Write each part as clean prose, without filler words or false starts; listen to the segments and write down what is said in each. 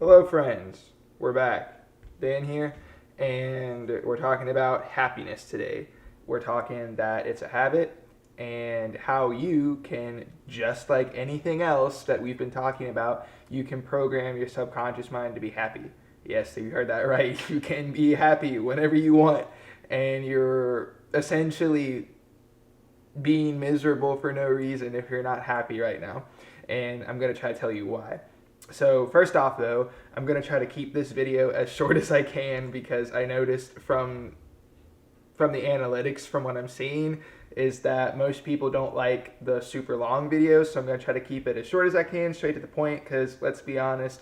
Hello, friends. We're back. Dan here, and we're talking about happiness today. We're talking that it's a habit and how you can, just like anything else that we've been talking about, you can program your subconscious mind to be happy. Yes, you heard that right. You can be happy whenever you want, and you're essentially being miserable for no reason if you're not happy right now. And I'm going to try to tell you why. So first off though, I'm going to try to keep this video as short as I can because I noticed from the analytics from what I'm seeing is that most people don't like the super long videos, so I'm going to try to keep it as short as I can, straight to the point, because let's be honest,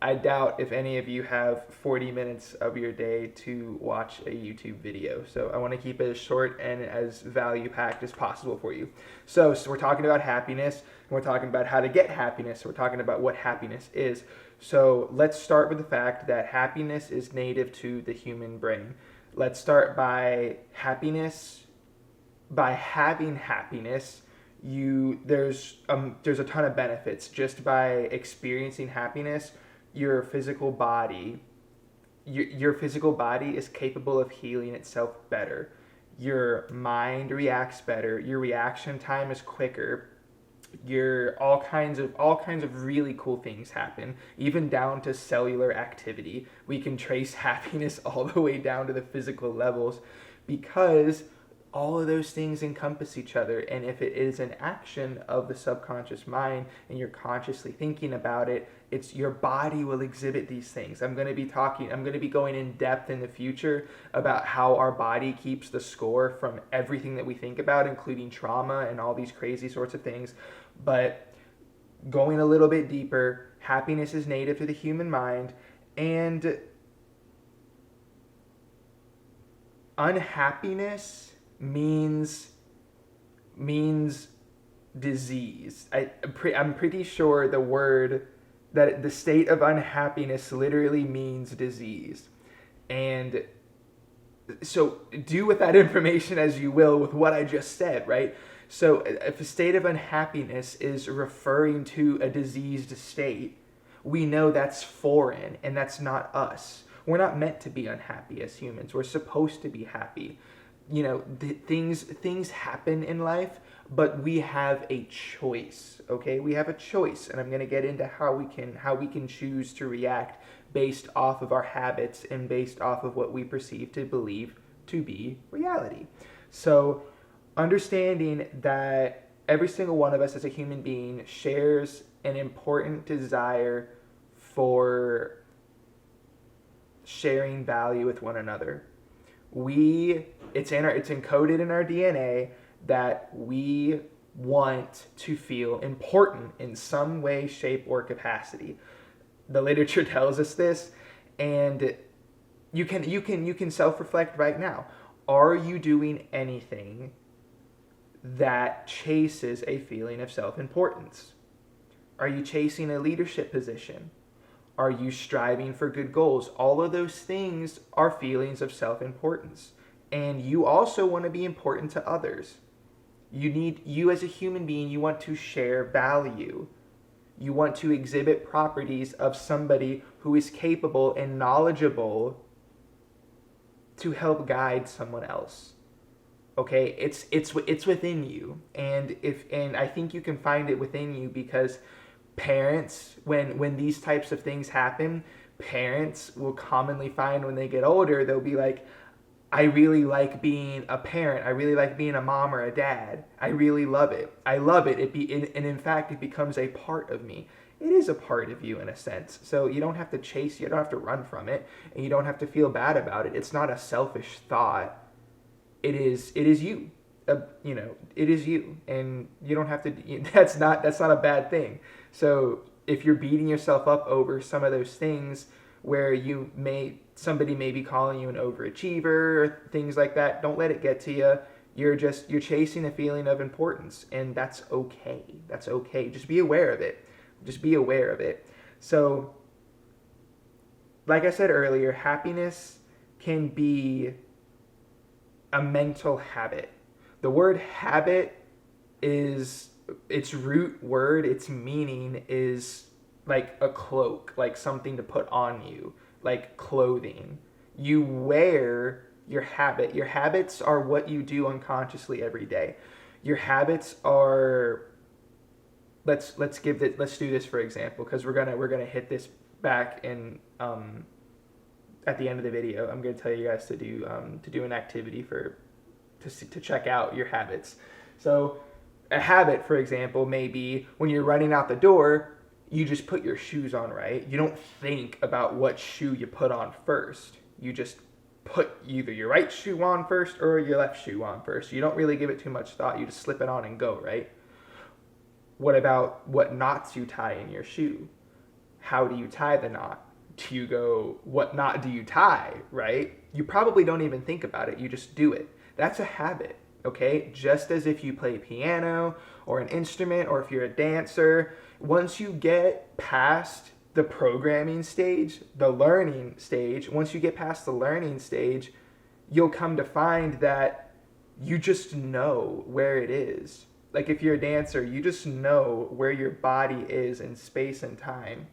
I doubt if any of you have 40 minutes of your day to watch a YouTube video. So I want to keep it as short and as value-packed as possible for you. So we're talking about happiness, and we're talking about how to get happiness. So we're talking about what happiness is. So let's start with the fact that happiness is native to the human brain. Let's start by happiness. By having happiness, there's a ton of benefits just by experiencing happiness. Your physical body is capable of healing itself better. Your mind reacts better. Your reaction time is quicker. All kinds of really cool things happen, even down to cellular activity. We can trace happiness all the way down to the physical levels because all of those things encompass each other. And if it is an action of the subconscious mind and you're consciously thinking about it, it's your body will exhibit these things. I'm going to be going in depth in the future about how our body keeps the score from everything that we think about, including trauma and all these crazy sorts of things. But going a little bit deeper, happiness is native to the human mind, and unhappiness means disease. I'm pretty sure the state of unhappiness literally means disease. And so do with that information as you will with what I just said, right? So if a state of unhappiness is referring to a diseased state, we know that's foreign and that's not us. We're not meant to be unhappy as humans. We're supposed to be happy. Things happen in life, but we have a choice. Okay, we have a choice, and I'm going to get into how we can choose to react based off of our habits and based off of what we perceive to believe to be reality. So understanding that every single one of us as a human being shares an important desire for sharing value with one another. It's encoded in our DNA that we want to feel important in some way, shape, or capacity. The literature tells us this, and you can self-reflect right now. Are you doing anything that chases a feeling of self-importance? Are you chasing a leadership position? Are you striving for good goals? All of those things are feelings of self-importance. And you also want to be important to others. You as a human being, you want to share value. You want to exhibit properties of somebody who is capable and knowledgeable to help guide someone else. Okay? It's within you. And I think you can find it within you because parents, when these types of things happen, parents will commonly find when they get older, they'll be like, I really like being a parent. I really like being a mom or a dad. I really love it. I love it. And in fact, it becomes a part of me. It is a part of you in a sense. So you don't have to chase, you don't have to run from it, and you don't have to feel bad about it. It's not a selfish thought. It is you. It is you, and you don't have to. That's not a bad thing. So if you're beating yourself up over some of those things where somebody may be calling you an overachiever or things like that, don't let it get to you. You're chasing a feeling of importance, and that's okay. That's okay. Just be aware of it. So, like I said earlier, happiness can be a mental habit. The word habit is its root word, its meaning is like a cloak, like something to put on you, like clothing. You wear your habit. Your habits are what you do unconsciously every day. Your habits are, let's do this for example, because we're gonna hit this back in at the end of the video. I'm gonna tell you guys to do an activity to check out your habits. So a habit, for example, may be when you're running out the door, you just put your shoes on, right? You don't think about what shoe you put on first. You just put either your right shoe on first or your left shoe on first. You don't really give it too much thought. You just slip it on and go, right? What about what knots you tie in your shoe? How do you tie the knot? Do you go, what knot do you tie, right? You probably don't even think about it. You just do it. That's a habit, okay? Just as if you play piano or an instrument, or if you're a dancer, once you get past the programming stage, the learning stage, once you get past the learning stage, you'll come to find that you just know where it is. Like if you're a dancer, you just know where your body is in space and time.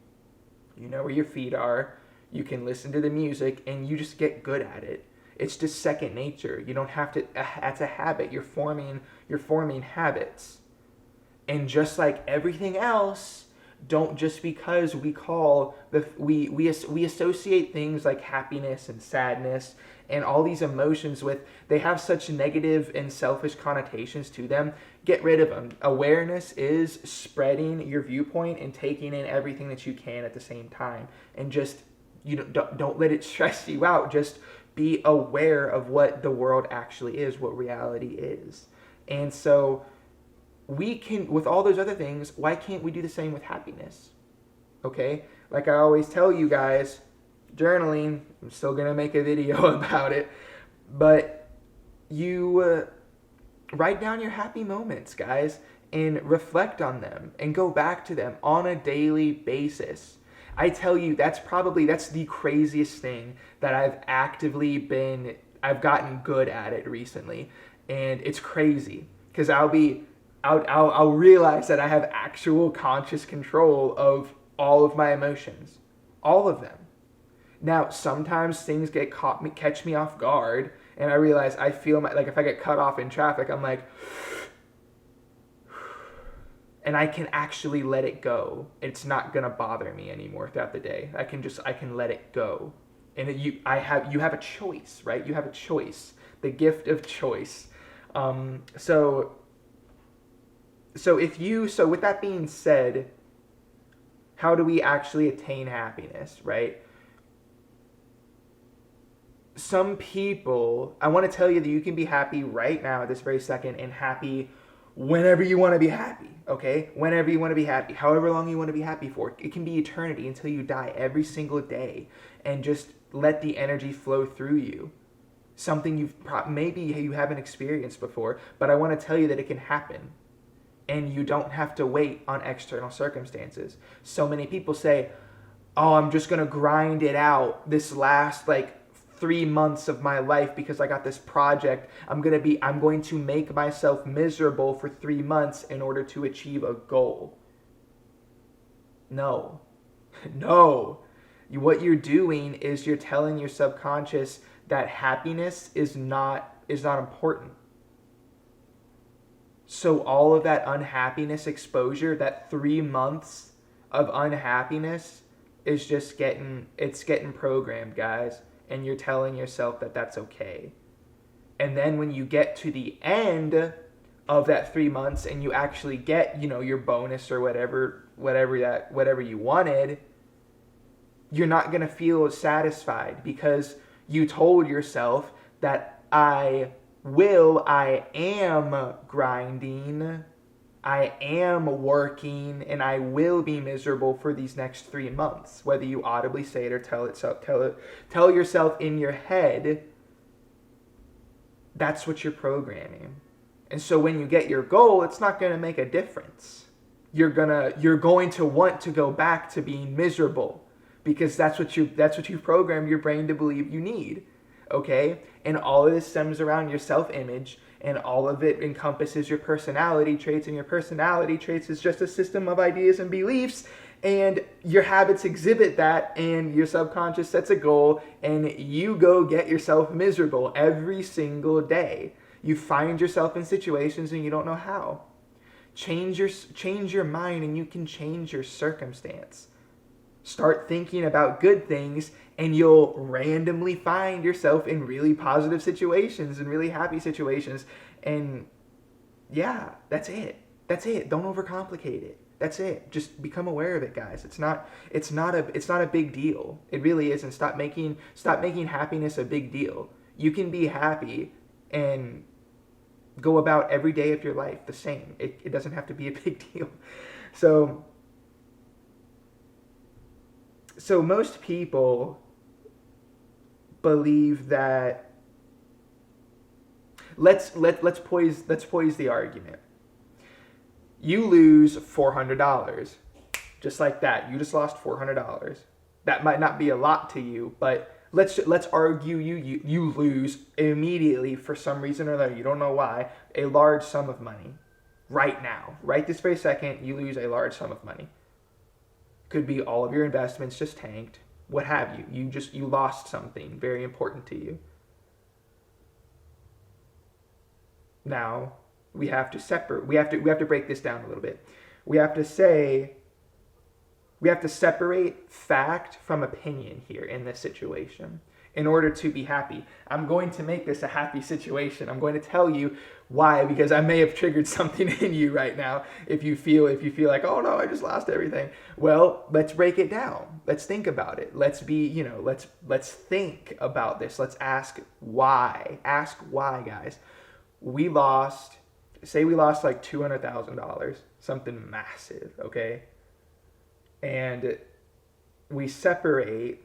You know where your feet are, you can listen to the music, and you just get good at it. It's just second nature. You don't have to, that's a habit. You're forming habits. And just like everything else, don't just because we call we associate things like happiness and sadness and all these emotions with, they have such negative and selfish connotations to them. Get rid of them. Awareness is spreading your viewpoint and taking in everything that you can at the same time, and just don't let it stress you out. Just be aware of what the world actually is, what reality is. And so we can, with all those other things, why can't we do the same with happiness? Okay? Like I always tell you guys, journaling, I'm still going to make a video about it, but you write down your happy moments, guys, and reflect on them and go back to them on a daily basis. I tell you, that's the craziest thing that I've gotten good at it recently. And it's crazy because I'll realize that I have actual conscious control of all of my emotions, all of them. Now, sometimes things catch me off guard, and I realize I feel like if I get cut off in traffic, I'm like, and I can actually let it go. It's not gonna bother me anymore throughout the day. I can let it go. And you have a choice, right? You have a choice, the gift of choice. So with that being said, how do we actually attain happiness, right? Some people, I want to tell you that you can be happy right now at this very second, and happy whenever you want to be happy, okay? Whenever you want to be happy, however long you want to be happy for. It can be eternity until you die, every single day, and just let the energy flow through you. Something maybe you haven't experienced before, but I want to tell you that it can happen. And you don't have to wait on external circumstances. So many people say, oh, I'm just going to grind it out this last 3 months of my life because I got this project. I'm going to make myself miserable for 3 months in order to achieve a goal. No. No. What you're doing is you're telling your subconscious that happiness is not important. So all of that unhappiness exposure, that 3 months of unhappiness is just getting programmed, guys. And you're telling yourself that that's okay. And then when you get to the end of that 3 months and you actually get, your bonus or whatever you wanted, you're not going to feel satisfied because you told yourself that I am grinding, I am working, and I will be miserable for these next 3 months. Whether you audibly say it or tell yourself in your head, that's what you're programming. And so when you get your goal, it's not going to make a difference. You're going to want to go back to being miserable because that's what you programmed your brain to believe you need. Okay? And all of this stems around your self-image, and all of it encompasses your personality traits, and your personality traits is just a system of ideas and beliefs And your habits exhibit that, and your subconscious sets a goal, and you go get yourself miserable every single day. You find yourself in situations and you don't know how. Change your mind and you can change your circumstance. Start thinking about good things and you'll randomly find yourself in really positive situations and really happy situations. And yeah, that's it. That's it. Don't overcomplicate it. That's it. Just become aware of it, guys. It's not a big deal. It really isn't. Stop making happiness a big deal. You can be happy and go about every day of your life the same. It doesn't have to be a big deal. So most people believe that let's poise the argument. You lose $400. Just like that. You just lost $400. That might not be a lot to you, but let's argue you lose immediately for some reason or other. You don't know why. A large sum of money. Right now. Right this very second, you lose a large sum of money. Could be all of your investments just tanked. What have you. You lost something very important to you. Now, we have to separate. We have to break this down a little bit. We have to separate fact from opinion here in this situation in order to be happy. I'm going to make this a happy situation. I'm going to tell you why, because I may have triggered something in you right now. If you feel like, oh no, I just lost everything. Well, let's break it down. Let's think about it. Let's think about this. Let's ask why. Ask why, guys. Say we lost like $200,000, something massive, okay? And we separate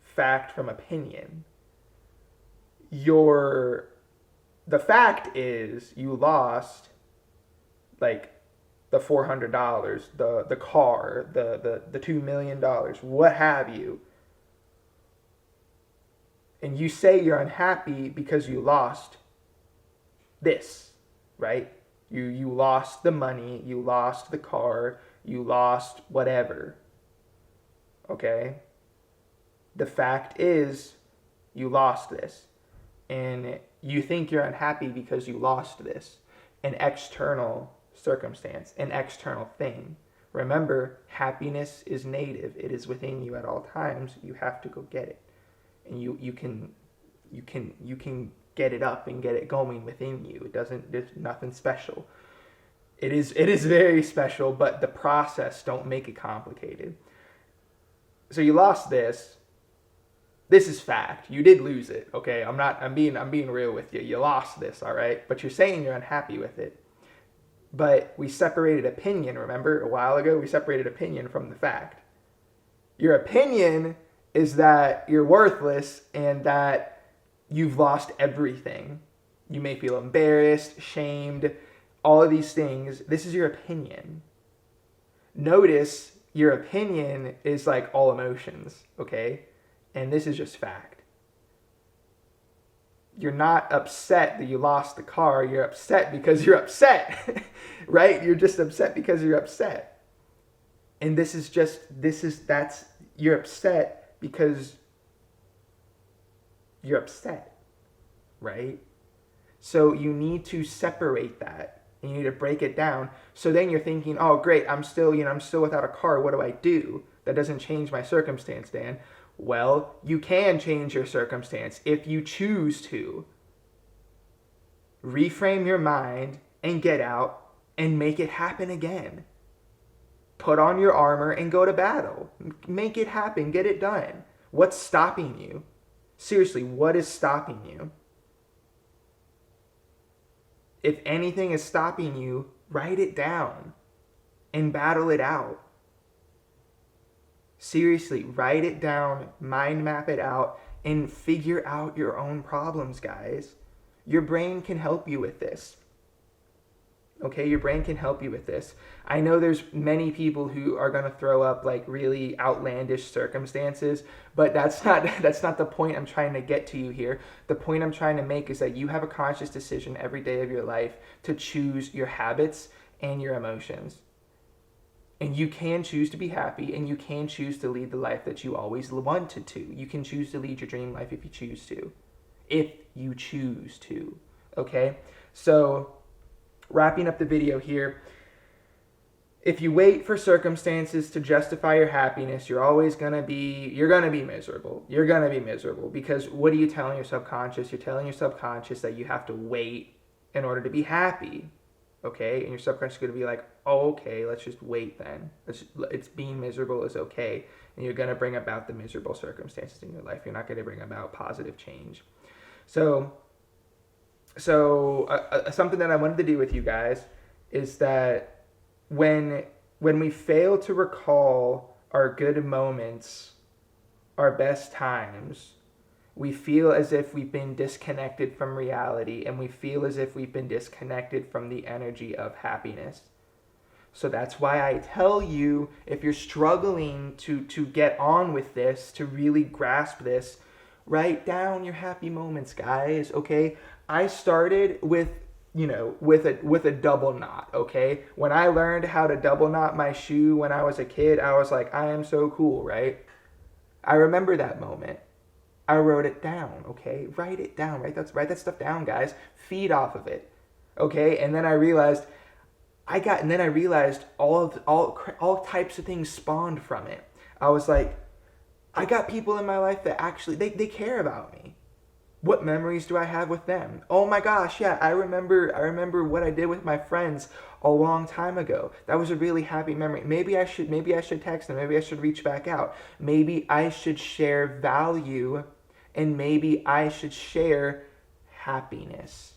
fact from opinion. The fact is you lost like the $400, the car, the $2 million, what have you. And you say you're unhappy because you lost this, right? You lost the money, you lost the car, you lost whatever. Okay? The fact is, you lost this. And you think you're unhappy because you lost this. An external circumstance, an external thing. Remember, happiness is native. It is within you at all times. You have to go get it. And you can get it up and get it going within you. There's nothing special. It is very special, but the process, don't make it complicated. So you lost this. This is fact. You did lose it, okay? I'm being real with you. You lost this, all right? But you're saying you're unhappy with it. But we separated opinion, remember? A while ago, we separated opinion from the fact. Your opinion is that you're worthless and that you've lost everything. You may feel embarrassed, shamed, all of these things. This is your opinion. Notice your opinion is like all emotions, okay? And this is just fact. You're not upset that you lost the car. You're upset because you're upset, right? You're just upset because you're upset. And you're upset because you're upset, right? So you need to separate that. You need to break it down. So then you're thinking, oh, great, I'm still without a car. What do I do? That doesn't change my circumstance, Dan. Well, you can change your circumstance if you choose to. Reframe your mind and get out and make it happen again. Put on your armor and go to battle. Make it happen. Get it done. What's stopping you? Seriously, what is stopping you? If anything is stopping you, write it down and battle it out. Seriously, write it down, mind map it out, and figure out your own problems, guys. Your brain can help you with this. Okay, your brain can help you with this. I know there's many people who are going to throw up like really outlandish circumstances, but that's not the point I'm trying to get to you here. The point I'm trying to make is that you have a conscious decision every day of your life to choose your habits and your emotions. And you can choose to be happy, and you can choose to lead the life that you always wanted to. You can choose to lead your dream life if you choose to. If you choose to. Okay? So, wrapping up the video here. If you wait for circumstances to justify your happiness, you're gonna be miserable. You're gonna be miserable because what are you telling your subconscious? You're telling your subconscious that you have to wait in order to be happy. Okay? And your subconscious is gonna be like, oh, okay, let's just wait then. It's being miserable is okay. And you're gonna bring about the miserable circumstances in your life. You're not gonna bring about positive change. So something that I wanted to do with you guys is that when we fail to recall our good moments, our best times, we feel as if we've been disconnected from reality, and we feel as if we've been disconnected from the energy of happiness. So that's why I tell you, if you're struggling to get on with this, to really grasp this, write down your happy moments, guys, okay? I started with a double knot, okay? When I learned how to double knot my shoe when I was a kid, I was like, I am so cool, right? I remember that moment. I wrote it down, okay? Write it down, write that stuff down, guys. Feed off of it, okay? And then I realized all types of things spawned from it. I was like, I got people in my life that actually, they care about me. What memories do I have with them? Oh my gosh, yeah, I remember what I did with my friends a long time ago. That was a really happy memory. Maybe I should text them. Maybe I should reach back out. Maybe I should share value, and maybe I should share happiness.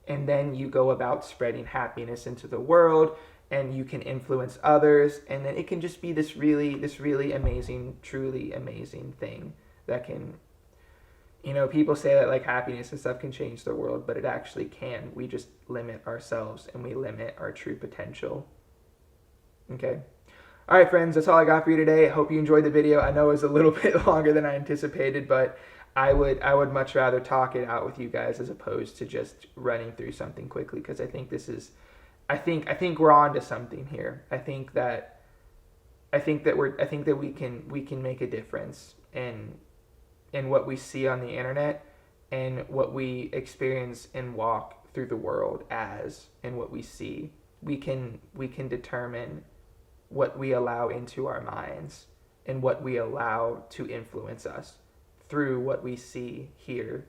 And then you go about spreading happiness into the world, and you can influence others, and then it can just be this really amazing, truly amazing thing that can, people say that like happiness and stuff can change the world, but it actually can. We just limit ourselves and we limit our true potential. Okay. All right, friends, that's all I got for you today. I hope you enjoyed the video. I know it was a little bit longer than I anticipated, but I would much rather talk it out with you guys as opposed to just running through something quickly, because I think we're on to something here. I think that we can make a difference in what we see on the internet and what we experience and walk through the world as, and what we see. We can determine what we allow into our minds and what we allow to influence us through what we see, hear,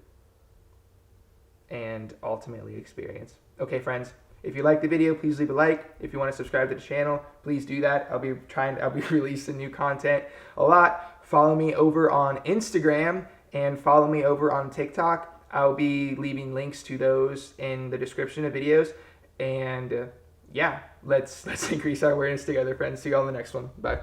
and ultimately experience. Okay, friends, if you like the video, please leave a like. If you want to subscribe to the channel, please do that. I'll be releasing new content a lot. Follow me over on Instagram and follow me over on TikTok. I'll be leaving links to those in the description of videos. And yeah, let's increase our awareness together, friends. See you all in the next one. Bye.